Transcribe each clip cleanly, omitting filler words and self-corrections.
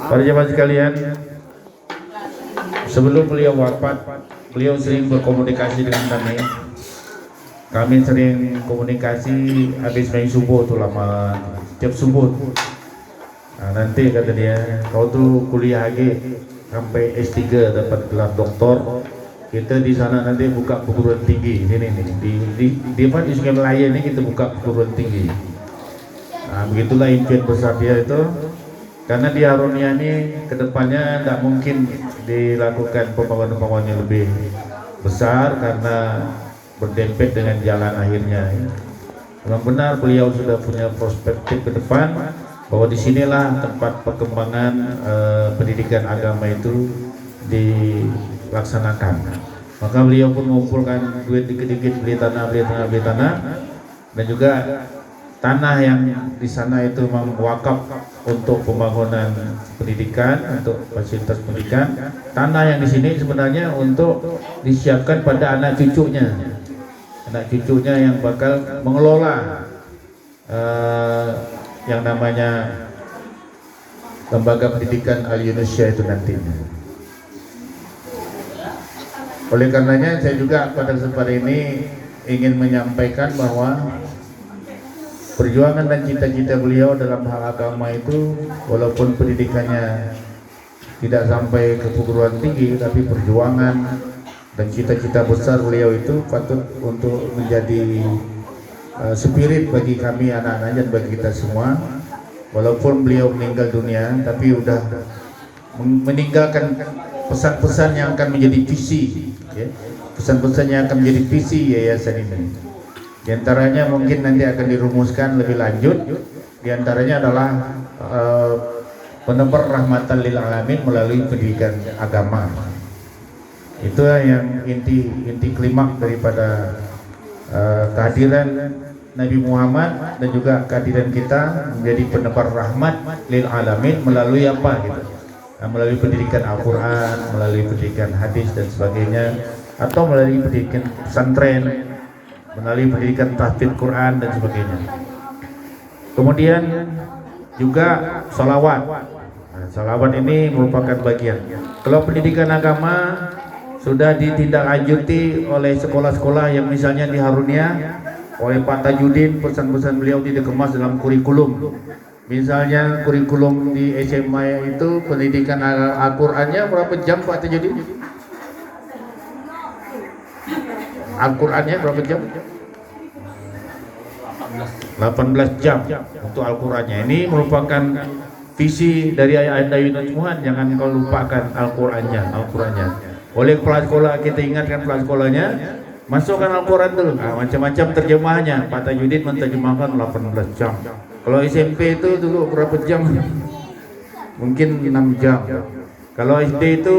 Para jemaah sekalian, sebelum beliau wafat, beliau sering berkomunikasi dengan kami. Kami sering komunikasi habis main subuh tuh lama, tiap subuh. Nah, nanti kata dia, kau tuh kuliah lagi sampai S3 dapat gelar doktor. Kita di sana nanti buka perguruan tinggi sini nih di Sungai Melaya ini kita buka perguruan tinggi. Nah, begitulah impian besar dia itu. Karena di Harunia ini kedepannya tidak mungkin dilakukan pembangunan yang lebih besar karena berdempet dengan jalan akhirnya. Memang benar beliau sudah punya perspektif ke depan bahwa disinilah tempat perkembangan pendidikan agama itu dilaksanakan. Maka beliau pun mengumpulkan duit dikit-dikit beli tanah dan juga tanah yang di sana itu memang wakaf untuk pembangunan pendidikan, untuk fasilitas pendidikan. Tanah yang di sini sebenarnya untuk disiapkan pada anak cucunya yang bakal mengelola yang namanya lembaga pendidikan Al-Yunusya itu nantinya. Oleh karenanya saya juga pada kesempatan ini ingin menyampaikan bahwa perjuangan dan cita-cita beliau dalam hal agama itu, walaupun pendidikannya tidak sampai ke perguruan tinggi, tapi perjuangan dan cita-cita besar beliau itu patut untuk menjadi spirit bagi kami anak-anak dan bagi kita semua. Walaupun beliau meninggal dunia, tapi sudah meninggalkan pesan-pesan yang akan menjadi visi, ya. Pesan-pesan yang akan menjadi visi yayasan ini. Di antaranya mungkin nanti akan dirumuskan lebih lanjut. Di antaranya adalah penebar rahmatan lil alamin melalui pendidikan agama. Itu yang inti klimaks daripada kehadiran Nabi Muhammad dan juga kehadiran kita menjadi penebar rahmat lil alamin melalui apa gitu? Melalui pendidikan Al-Quran, melalui pendidikan hadis dan sebagainya, atau melalui pendidikan pesantren, melalui pendidikan tahfidz Quran dan sebagainya. Kemudian juga salawat. Nah, salawat ini merupakan bagian. Kalau pendidikan agama sudah ditindaklanjuti oleh sekolah-sekolah yang misalnya di Harunia oleh Pak Tajudin, pesan-pesan beliau tidak dikemas dalam kurikulum. Misalnya kurikulum di SMA itu pendidikan Al-Qurannya berapa jam Pak Tajudin? Al-Qurannya berapa jam? 18 jam untuk Al-Qurannya. Ini merupakan visi dari ayah-ayah Yunus Muhan. Jangan kau lupakan Al-Qurannya. Oleh kepala sekolah kita ingatkan kepala sekolahnya, masukkan Al-Quran dulu. Nah, macam-macam terjemahannya. Pak Tajudin menerjemahkan 18 jam. Kalau SMP itu dulu berapa jam? Mungkin 6 jam. Kalau SD itu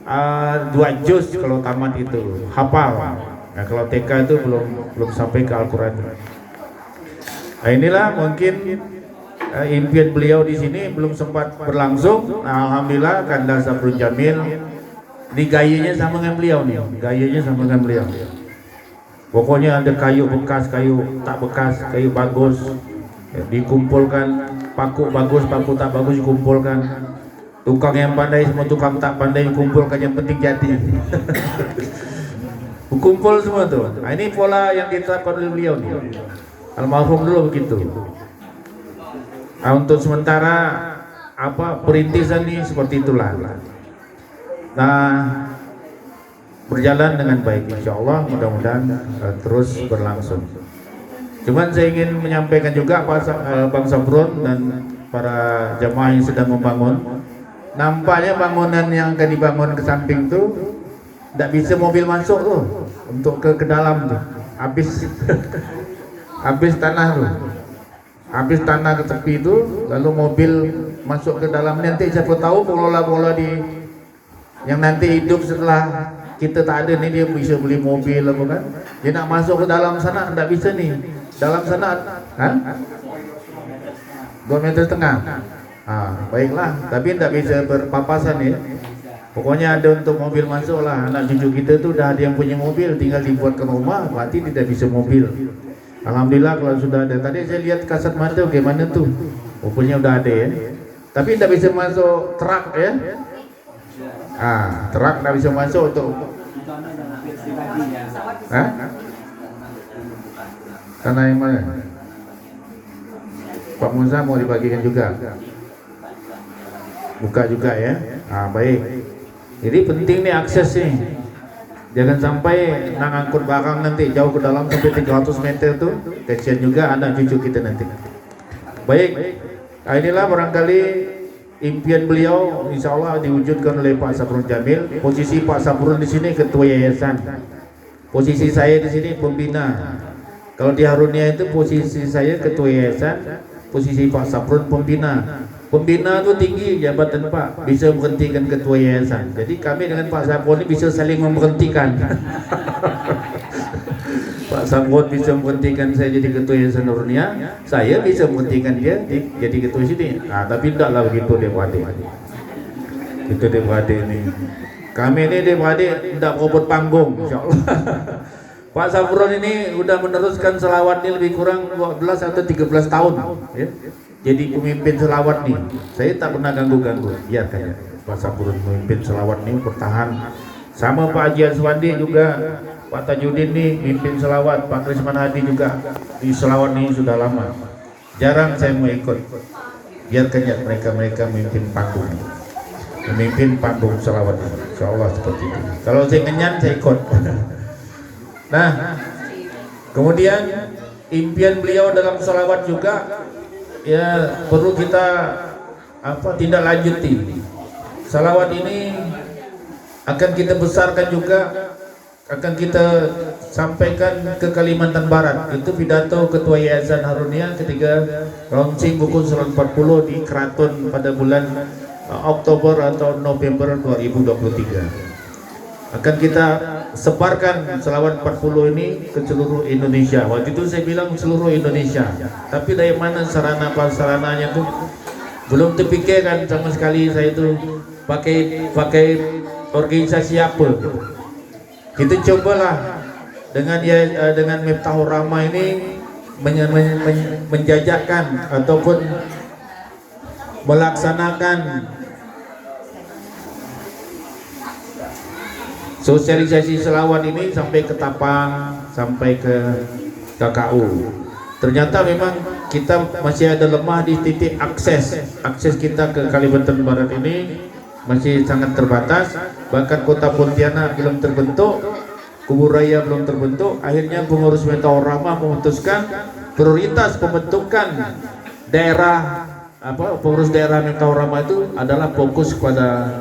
2 juz kalau tamat itu hafal. Nah, kalau TK itu belum sampai ke Al-Quran. Nah, inilah mungkin impian beliau di sini belum sempat berlangsung. Nah, alhamdulillah Kanda Sabrun Jamil di gayanya sama dengan beliau nih. Pokoknya ada kayu bekas, kayu tak bekas, kayu bagus, ya, dikumpulkan, paku bagus, paku tak bagus dikumpulkan. Tukang yang pandai semua tukang tak pandai dikumpulkan, yang penting jadi. Kumpul semua tuh. Nah, ini pola yang diterapkan oleh beliau nih. Almarhum dulu begitu. Nah, untuk sementara perintisan ini seperti itulah. Nah, berjalan dengan baik insya Allah, mudah-mudahan terus berlangsung. Cuman saya ingin menyampaikan juga Bang Sabrun dan para jamaah yang sedang membangun, nampaknya bangunan yang akan dibangun ke samping tuh tidak bisa mobil masuk tuh untuk ke dalam tuh, habis tanah ke tepi itu, lalu mobil masuk ke dalam. Nanti siapa tahu pengelola yang nanti hidup setelah kita tak ada nih, dia bisa beli mobil apa kan, dia nak masuk ke dalam sana tidak bisa nih. Dalam sana 2,5 meter. Baiklah, tapi tidak bisa berpapasan ya. Pokoknya ada untuk mobil masuk lah. Anak cucu kita tuh udah ada yang punya mobil, tinggal dibuatkan rumah, berarti tidak bisa mobil. Alhamdulillah kalau sudah ada. Tadi saya lihat kasat mata bagaimana tuh, rupanya udah ada ya. Tapi tidak bisa masuk truk ya. Truk tidak bisa masuk untuk. Tanah yang mana? Pak Musa mau dibagikan juga. Buka juga ya. Baik. Jadi penting nih akses nih. Jangan sampai ngangkut barang nanti jauh ke dalam sampai 300 meter tuh. Kasihan juga anak cucu kita nanti. Baik. Inilah barangkali impian beliau, insya Allah diwujudkan oleh Pak Saprun Jamil. Posisi Pak Saprun di sini ketua yayasan. Posisi saya di sini pembina. Kalau di Harunia itu posisi saya ketua yayasan, posisi Pak Saprun pembina. Pembina itu tinggi jabatan Pak, bisa menghentikan ketua yayasan. Jadi kami dengan Pak Saprun ini bisa saling memberhentikan. Pak Saprun bisa menghentikan saya jadi ketua yayasan Harunia, saya bisa menghentikan dia jadi ketua sini. Tapi tidaklah begitu adik-adik. Itu adik-adik ini. Kami ini adik-adik tidak berebut panggung, insya Allah. Pak Saprun ini udah meneruskan selawat ini lebih kurang 12 atau 13 tahun ya. Jadi pemimpin selawat nih. Saya tak pernah ganggu-ganggu. Biarkan ya. Pak Saprun memimpin selawat ini bertahan. Sama Pak Haji Aswandi juga, Pak Tajudin nih mimpin selawat, Pak Krisman Hadi juga di selawat ini sudah lama. Jarang saya mau ikut. Biarkan ya mereka memimpin panggung. Memimpin panggung selawat ini. Insyaallah seperti itu. Kalau saya ngenyan saya ikut. Nah, kemudian impian beliau dalam selawat juga ya perlu kita tindak lanjuti. Selawat ini akan kita besarkan juga, akan kita sampaikan ke Kalimantan Barat. Itu pidato Ketua Yayasan Harunia ketika launching buku Selawat 40 di Keraton pada bulan Oktober atau November 2023. Akan kita sebarkan selawat 40 ini ke seluruh Indonesia. Waktu itu saya bilang seluruh Indonesia, tapi dari mana sarana prasarananya tuh belum terpikirkan sama sekali. Saya itu pakai organisasi apa. Kita cobalah dengan Miftahul Rahmah ini menjajakan ataupun melaksanakan sosialisasi selawat ini sampai ke Tapang, sampai ke KKU. Ternyata memang kita masih ada lemah di titik akses kita ke Kalimantan Barat ini masih sangat terbatas. Bahkan kota Pontianak belum terbentuk, Kuburaya belum terbentuk. Akhirnya pengurus Miftahul Rahmah memutuskan prioritas pembentukan daerah pengurus daerah Miftahul Rahmah itu adalah fokus pada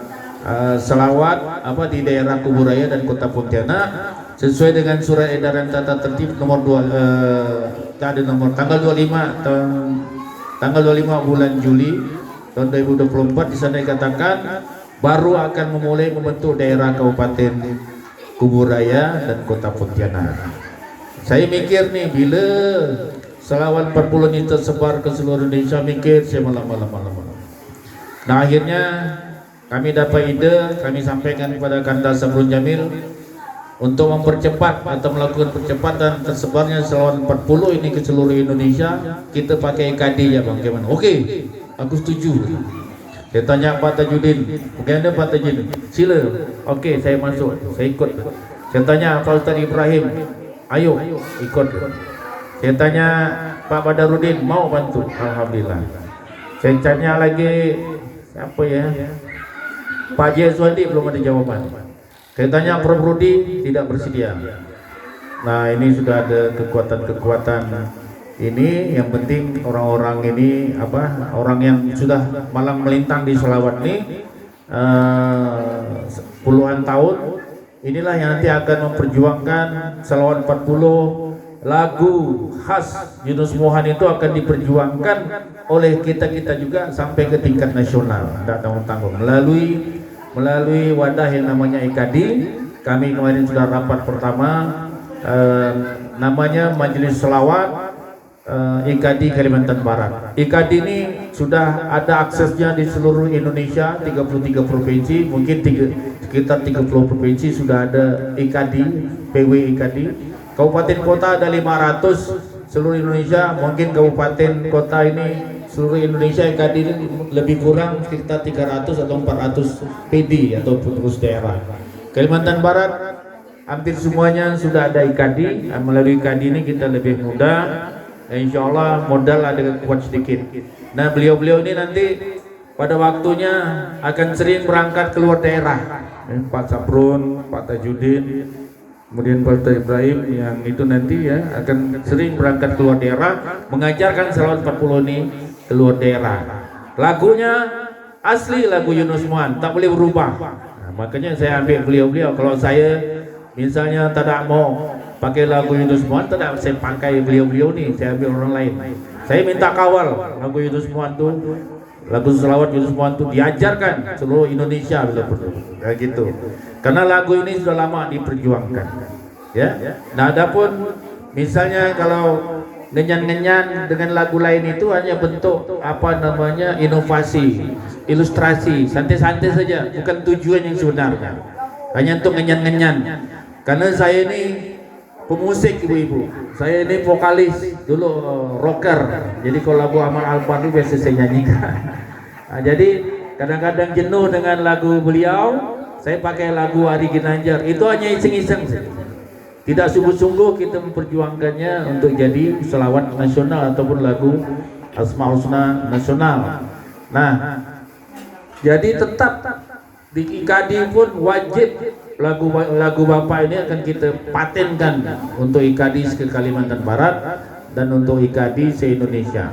selawat di daerah Kuburaya dan kota Pontianak sesuai dengan surat edaran tata tertib nomor 2 tanggal 25 bulan Juli tahun 2024. Di sana dikatakan baru akan memulai membentuk daerah Kabupaten Kuburaya dan kota Pontianak. Saya mikir nih, bila selawat 40 ini tersebar ke seluruh Indonesia, mikir saya lama-lama. Nah akhirnya kami dapat ide, kami sampaikan kepada Kanda Saprun Jamil untuk mempercepat atau melakukan percepatan tersebarnya selawat 40 ini ke seluruh Indonesia. Kita pakai EKD ya Bang, gimana? Oke, aku setuju. Saya tanya Pak Tajudin, bagaimana Pak Tajudin? Sila, oke, saya masuk, saya ikut. Saya tanya Pak Ustaz Ibrahim, ayo ikut. Saya tanya Pak Badarudin, mau bantu? Alhamdulillah. Saya tanya lagi siapa ya? Pak Haji Aswandi, belum ada jawaban. Saya tanya Prof Rudi, tidak bersedia. Nah ini sudah ada kekuatan-kekuatan ini. Yang penting orang-orang ini orang yang sudah malang melintang di selawat ini puluhan tahun, inilah yang nanti akan memperjuangkan selawat 40. Lagu khas Yunus Mohan itu akan diperjuangkan oleh kita juga sampai ke tingkat nasional, tidak tanggung-tanggung melalui wadah yang namanya EKD. Kami kemarin sudah rapat pertama, namanya Majelis Selawat EKD Kalimantan Barat. EKD ini sudah ada aksesnya di seluruh Indonesia, 33 provinsi, mungkin sekitar 30 provinsi sudah ada EKD, PW EKD. Kabupaten kota ada 500 seluruh Indonesia, mungkin kabupaten kota ini seluruh Indonesia IKD ini lebih kurang sekitar 300 atau 400 PD atau pengurus daerah. Kalimantan Barat hampir semuanya sudah ada IKD. Melalui IKD ini kita lebih mudah. Insya Allah modal ada kuat sedikit. Nah, beliau-beliau ini nanti pada waktunya akan sering berangkat keluar daerah. Pak Saprun, Pak Tajudin, kemudian Pak Ibrahim yang itu nanti ya akan sering berangkat keluar daerah mengajarkan selawat 40 ini keluar daerah. Lagunya asli lagu Yunus Muan, tak boleh berubah. Nah, makanya saya ambil beliau-beliau. Kalau saya misalnya tidak mau pakai lagu Yunus Muan, tidak saya pakai beliau-beliau nih, saya ambil orang lain. Saya minta kawal lagu Yunus Muan tuh, lagu selawat Yunus Muan tuh diajarkan seluruh Indonesia bila perlu. Kayak gitu. Karena lagu ini sudah lama diperjuangkan. Ya. Nah, adapun misalnya kalau ngenyan-ngenyan dengan lagu lain itu hanya bentuk apa namanya inovasi, ilustrasi, santai-santai saja, bukan tujuan yang sebenarnya. Hanya untuk ngenyan-ngenyan. Karena saya ini pemusik ibu-ibu, saya ini vokalis dulu, rocker. Jadi kalau lagu Amal Alfan itu biasa saya nyanyikan. Nah, jadi kadang-kadang jenuh dengan lagu beliau, saya pakai lagu Ari Ginanjar. Itu hanya iseng-iseng saja. Tidak sungguh-sungguh kita memperjuangkannya untuk jadi selawat nasional ataupun lagu Asmaul Husna nasional. Nah, jadi tetap di IKD pun wajib lagu Bapak ini akan kita patenkan untuk IKD ke Kalimantan Barat dan untuk IKD se-Indonesia.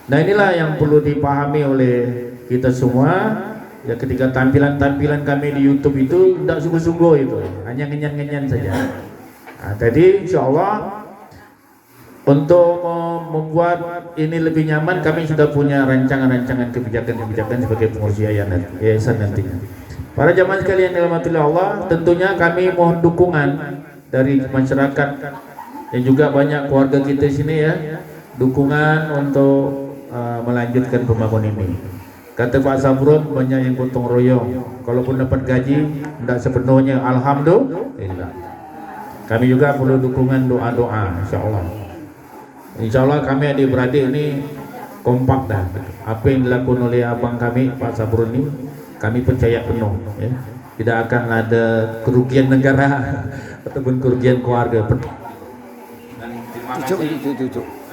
Nah, inilah yang perlu dipahami oleh kita semua. Ya, ketika tampilan-tampilan kami di YouTube itu tidak sungguh-sungguh itu, hanya ngenyan-ngenyan saja. Nah, jadi insya Allah untuk membuat ini lebih nyaman, kami sudah punya rancangan-rancangan kebijakan-kebijakan sebagai pengurus yayasan nantinya. Para jamaah sekalian yang dirahmati Allah, tentunya kami mohon dukungan dari masyarakat dan juga banyak keluarga kita sini ya, dukungan untuk melanjutkan pembangunan ini. Kata Pak Sabrun, banyak yang gotong royong, kalaupun dapat gaji tidak sepenuhnya alhamdulillah. Kami juga perlu dukungan doa-doa, insya Allah. Insya Allah kami adik-beradik ini kompak dah. Apa yang dilakukan oleh abang kami Pak Sabrun ini, kami percaya penuh ya. Tidak akan ada kerugian negara ataupun kerugian keluarga. Dan terima kasih.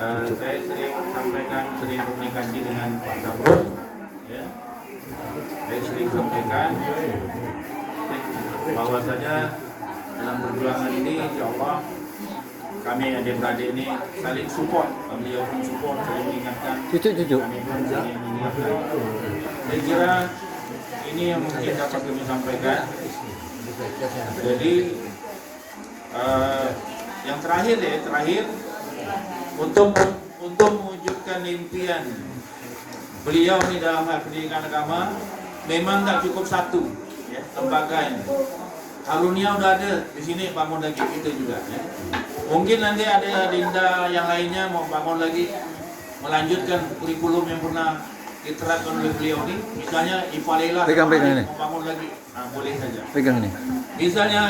Saya sering sampaikan, sering komunikasi dengan Pak Sabrun ya. Saya sering sampaikan bahwasanya dalam perjuangan ini insya Allah kami adik-beradik ini saling support, beliau pun support, saling mengingatkan, kami pun saling mengingatkan. Saya kira ini yang mungkin dapat kami sampaikan. Jadi yang terakhir untuk mewujudkan impian beliau ini dalam hal pendidikan agama, memang tak cukup satu ya, lembaga ini. Karunia udah ada di sini, bangun lagi kita juga ya. Mungkin nanti ada Dinda yang lainnya mau bangun lagi, melanjutkan kurikulum yang pernah diterapkan oleh beliau ini. Misalnya Ifa Laila mau bangun lagi, nah, boleh saja. Pegang ini. Misalnya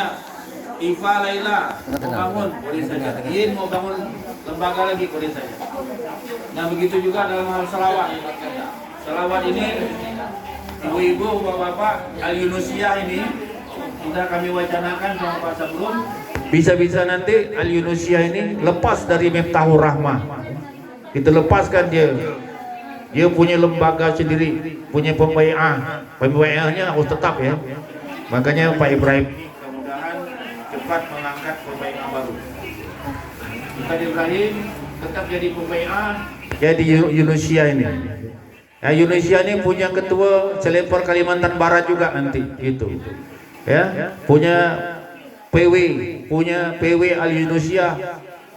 Ifa Laila mau bangun, boleh saja. Yin mau bangun lembaga lagi, boleh saja. Nah, begitu juga dalam hal selawat. Selawat ini ibu-ibu, bapak-bapak, Al-Yunusiyah ini sudah kami wacanakan sama Pak Sabrun, bisa-bisa nanti Al-Yunusiyah ini lepas dari Miftahur Rahmah, kita lepaskan dia punya lembaga sendiri, punya pembai'ahnya harus tetap ya. Makanya Pak Ibrahim mudah-mudahan cepat mengangkat pembai'ah baru. Kita Ibrahim tetap jadi pembai'ah, jadi Yunusiyah ini. Nah, Yunusiyah ini punya ketua selevel Kalimantan Barat juga nanti gitu. Ya, punya PW Al-Yunusiyah,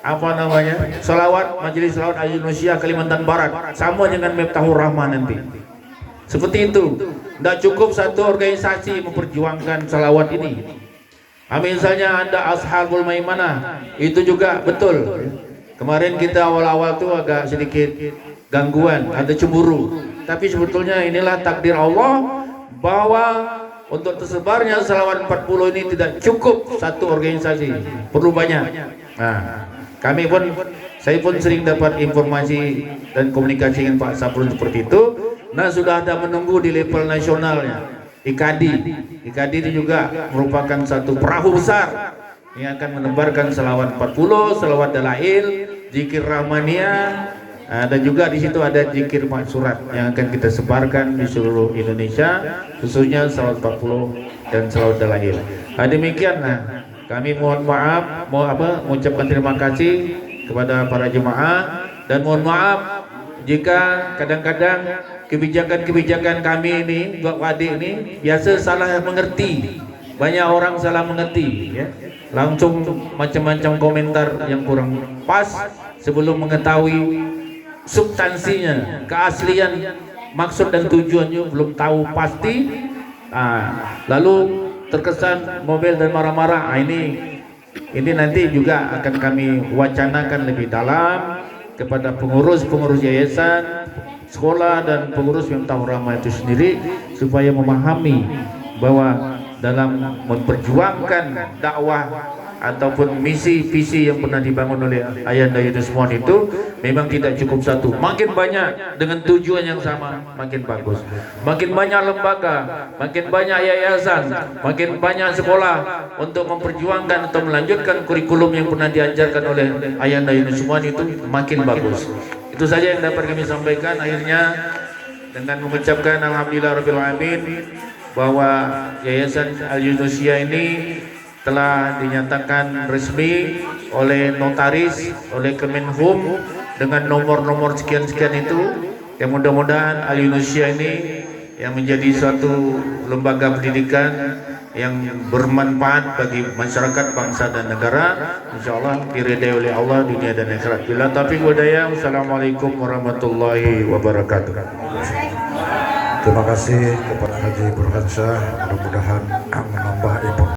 apa namanya, selawat, majelis selawat Al-Yunusiyah Kalimantan Barat, sama dengan Miftahur Rahman nanti. Seperti itu. Tidak cukup satu organisasi memperjuangkan selawat ini. Misalnya ada Ashabul Maimanah, itu juga betul. Kemarin kita awal-awal tuh agak sedikit gangguan, ada cemburu. Tapi sebetulnya inilah takdir Allah bahwa untuk tersebarnya selawat 40 ini tidak cukup satu organisasi, perlu banyak. Nah, Saya pun sering dapat informasi dan komunikasi dengan Pak Saprun seperti itu. Nah, sudah ada menunggu di level nasionalnya. IKADI itu juga merupakan satu perahu besar yang akan menebarkan selawat 40, selawat dalail, zikir rahmaniyah, dan juga di situ ada zikir maksurat yang akan kita sebarkan di seluruh Indonesia, khususnya selawat 40 dan selawat dalail. Demikianlah kami mohon maaf, mengucapkan terima kasih kepada para jemaah, dan mohon maaf jika kadang-kadang kebijakan-kebijakan kami ini, Pak Wadi ini biasa salah mengerti. Banyak orang salah mengerti, ya. Langsung macam-macam komentar yang kurang pas sebelum mengetahui substansinya, keaslian maksud dan tujuannya belum tahu pasti. Lalu terkesan mobil dan marah-marah. Ini nanti juga akan kami wacanakan lebih dalam kepada pengurus yayasan, sekolah, dan pengurus Miftahul Rahmah itu sendiri, supaya memahami bahwa dalam memperjuangkan dakwah ataupun misi-visi yang pernah dibangun oleh Ayahanda Yunus Mohon itu memang tidak cukup satu. Makin banyak dengan tujuan yang sama, makin bagus. Makin banyak lembaga, makin banyak yayasan, makin banyak sekolah untuk memperjuangkan atau melanjutkan kurikulum yang pernah diajarkan oleh Ayahanda Yunus Mohon itu makin bagus. Itu saja yang dapat kami sampaikan. Akhirnya dengan mengucapkan alhamdulillah rabbil alamin bahwa Yayasan Al-Yunusia ini telah dinyatakan resmi oleh notaris, oleh Kemenhub dengan nomor-nomor sekian-sekian itu. Yang mudah-mudahan Al-Yunusia ini yang menjadi suatu lembaga pendidikan yang bermanfaat bagi masyarakat, bangsa dan negara, insyaallah diridai oleh Allah dunia dan akhirat. Bila taufiq wal hidayah. Wassalamualaikum warahmatullahi wabarakatuh. Terima kasih kepada Haji Burhansyah, mudah-mudahan